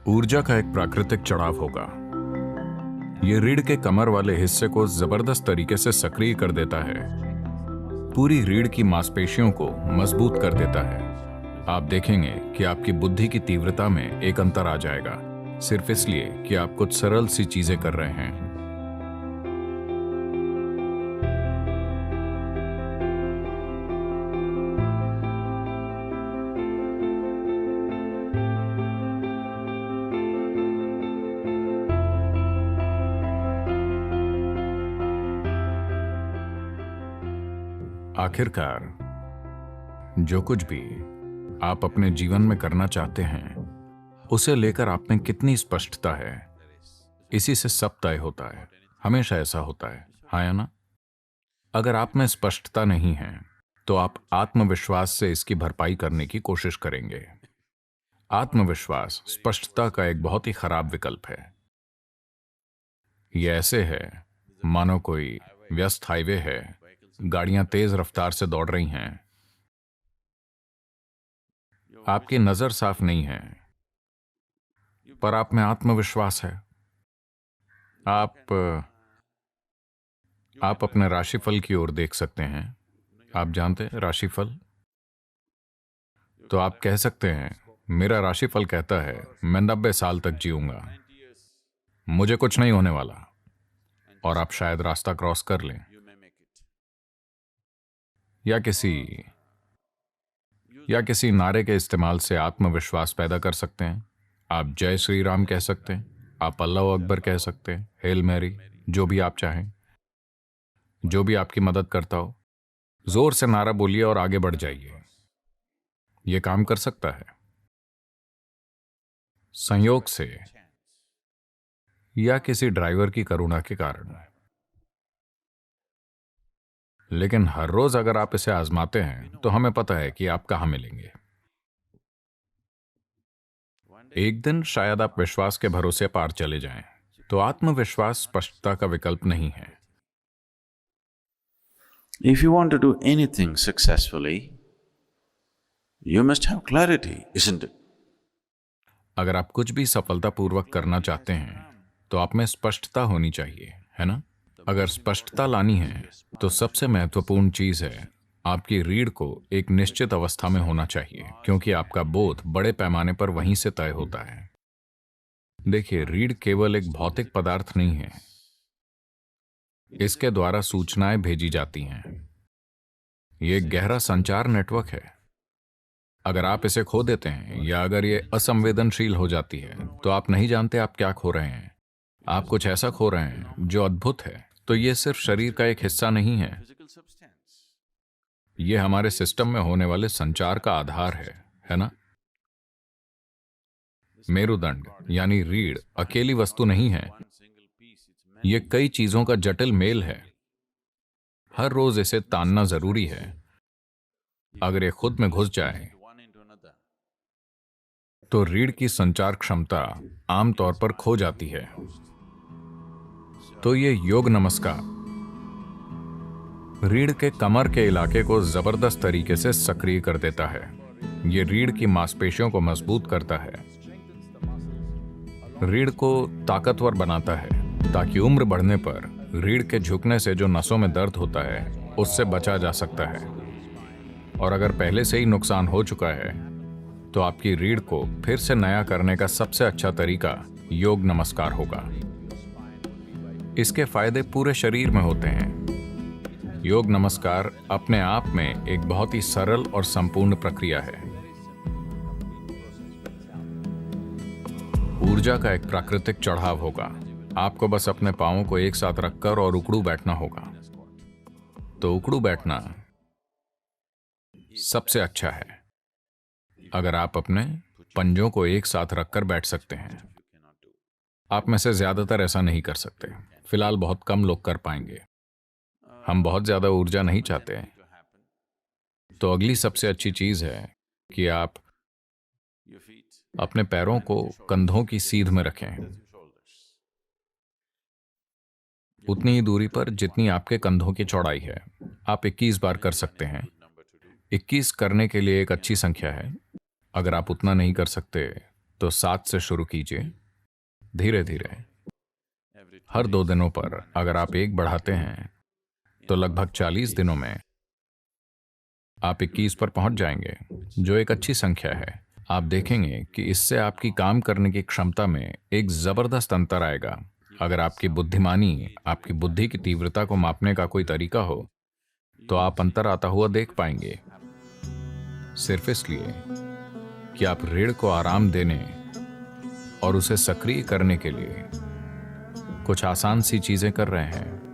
ऊर्जा का एक प्राकृतिक चढ़ाव होगा। ये रीढ़ के कमर वाले हिस्से को जबरदस्त तरीके से सक्रिय कर देता है, पूरी रीढ़ की मांसपेशियों को मजबूत कर देता है। आप देखेंगे कि आपकी बुद्धि की तीव्रता में एक अंतर आ जाएगा, सिर्फ इसलिए कि आप कुछ सरल सी चीजें कर रहे हैं। आखिरकार जो कुछ भी आप अपने जीवन में करना चाहते हैं, उसे लेकर आप में कितनी स्पष्टता है, इसी से सब तय होता है। हमेशा ऐसा होता है, हाँ या ना? अगर आप में स्पष्टता नहीं है तो आप आत्मविश्वास से इसकी भरपाई करने की कोशिश करेंगे। आत्मविश्वास स्पष्टता का एक बहुत ही खराब विकल्प है। यह ऐसे है मानो कोई व्यस्त हाईवे है, गाड़ियां तेज रफ्तार से दौड़ रही हैं, आपकी नजर साफ नहीं है, पर आप में आत्मविश्वास है। आप अपने राशिफल की ओर देख सकते हैं। आप जानते हैं राशिफल? तो आप कह सकते हैं, मेरा राशिफल कहता है मैं 90 साल तक जीऊंगा, मुझे कुछ नहीं होने वाला, और आप शायद रास्ता क्रॉस कर लें। या किसी नारे के इस्तेमाल से आत्मविश्वास पैदा कर सकते हैं। आप जय श्री राम कह सकते हैं, आप अल्लाह अकबर कह सकते हैं, हेल मैरी, जो भी आप चाहें, जो भी आपकी मदद करता हो। जोर से नारा बोलिए और आगे बढ़ जाइए। यह काम कर सकता है। संयोग से या किसी ड्राइवर की करुणा के कारण। लेकिन हर रोज अगर आप इसे आजमाते हैं तो हमें पता है कि आप कहां मिलेंगे। एक दिन शायद आप विश्वास के भरोसे पार चले जाएं। तो आत्मविश्वास स्पष्टता का विकल्प नहीं है। If you want to do anything successfully, you must have clarity, isn't it? अगर आप कुछ भी सफलतापूर्वक करना चाहते हैं तो आप में स्पष्टता होनी चाहिए, है ना? अगर स्पष्टता लानी है तो सबसे महत्वपूर्ण चीज है आपकी रीढ़ को एक निश्चित अवस्था में होना चाहिए, क्योंकि आपका बोध बड़े पैमाने पर वहीं से तय होता है। देखिए, रीढ़ केवल एक भौतिक पदार्थ नहीं है, इसके द्वारा सूचनाएं भेजी जाती हैं। यह एक गहरा संचार नेटवर्क है। अगर आप इसे खो देते हैं या अगर ये असंवेदनशील हो जाती है तो आप नहीं जानते आप क्या खो रहे हैं। आप कुछ ऐसा खो रहे हैं जो अद्भुत है। तो ये सिर्फ शरीर का एक हिस्सा नहीं है, ये हमारे सिस्टम में होने वाले संचार का आधार है ना? मेरुदंड यानी रीढ़ अकेली वस्तु नहीं है, ये कई चीजों का जटिल मेल है। हर रोज इसे तानना जरूरी है। अगर ये खुद में घुस जाए तो रीढ़ की संचार क्षमता आमतौर पर खो जाती है। तो ये योग नमस्कार रीढ़ के कमर के इलाके को जबरदस्त तरीके से सक्रिय कर देता है। ये रीढ़ की मांसपेशियों को मजबूत करता है, रीढ़ को ताकतवर बनाता है, ताकि उम्र बढ़ने पर रीढ़ के झुकने से जो नसों में दर्द होता है उससे बचा जा सकता है। और अगर पहले से ही नुकसान हो चुका है तो आपकी रीढ़ को फिर से नया करने का सबसे अच्छा तरीका योग नमस्कार होगा। इसके फायदे पूरे शरीर में होते हैं। योग नमस्कार अपने आप में एक बहुत ही सरल और संपूर्ण प्रक्रिया है। ऊर्जा का एक प्राकृतिक चढ़ाव होगा। आपको बस अपने पांवों को एक साथ रखकर और उकड़ू बैठना होगा। तो उकड़ू बैठना सबसे अच्छा है। अगर आप अपने पंजों को एक साथ रखकर बैठ सकते हैं। आप में से ज्यादातर ऐसा नहीं कर सकते। फिलहाल बहुत कम लोग कर पाएंगे। हम बहुत ज्यादा ऊर्जा नहीं चाहते। तो अगली सबसे अच्छी चीज है कि आप अपने पैरों को कंधों की सीध में रखें, उतनी ही दूरी पर जितनी आपके कंधों की चौड़ाई है। आप 21 बार कर सकते हैं। 21 करने के लिए एक अच्छी संख्या है। अगर आप उतना नहीं कर सकते तो 7 से शुरू कीजिए, धीरे धीरे। हर 2 दिनों पर अगर आप 1 बढ़ाते हैं तो लगभग 40 दिनों में आप 21 पर पहुंच जाएंगे, जो एक अच्छी संख्या है। आप देखेंगे कि इससे आपकी काम करने की क्षमता में एक जबरदस्त अंतर आएगा। अगर आपकी बुद्धिमानी, आपकी बुद्धि की तीव्रता को मापने का कोई तरीका हो तो आप अंतर आता हुआ देख पाएंगे। सिर्फ इसलिए कि आप रीढ़ को आराम देने और उसे सक्रिय करने के लिए कुछ आसान सी चीजें कर रहे हैं।